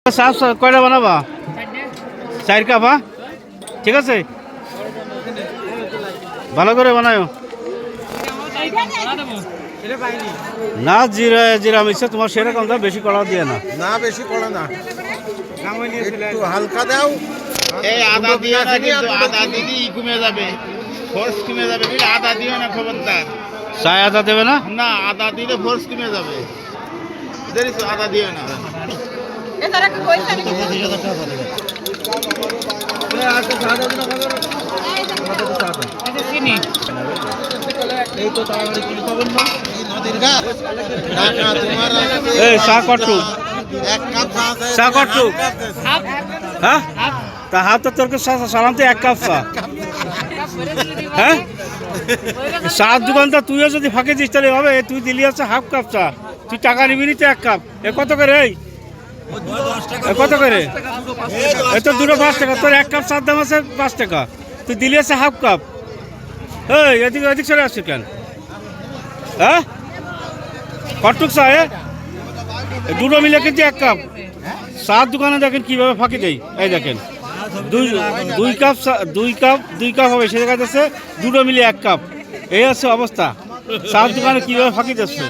চা কয়টা বানাবা? 4 কাপ। হ্যাঁ, ঠিক আছে, ভালো করে বানায় না। জিরা জিরা মিশে তোমার সেরকম দাম, বেশি কড়া দিয়ে না। না বেশি কড়া না, একটু হালকা দাও। এই আদা দিও না, কিন্তু আদা দিদি কমে যাবে, ফোর্স কমে যাবে। কিন্তু আদা দিও না, খবরদার। চায় আদা দেবে না? না, আদা দিলে ফোর্স কমে যাবে। দেরিস আদা দিও না। এই চা কটু, চা কটু। হ্যাঁ, তা হাত তো তোর সালাম তো 1 কাপ চা। হ্যাঁ, চার দোকানটা তুইও যদি ফাঁকে দিস তাহলে হবে। তুই দিলি হচ্ছে 1/2 কাপ চা, তুই টাকা নিবি নি তো 1 কাপ। এ কত করে? কত করে? এ তো দুটো 5 টাকা। তোর 1 কাপ চার দাম আছে 5 টাকা, তুই দিলি হচ্ছে 1/2 কাপ। এই এদিক চলে আসছে কেন? হ্যাঁ, কটুক চা দুটো মিলে কিন্তু 1 কাপ। চার দোকানে দেখেন কিভাবে ফাঁকি দেয়। এই দেখেন, দুই কাপ হবে, সে দেখা যাচ্ছে দুটো মিলে 1 কাপ। এই হচ্ছে অবস্থা, চার দোকানে কিভাবে ফাঁকি দিচ্ছে।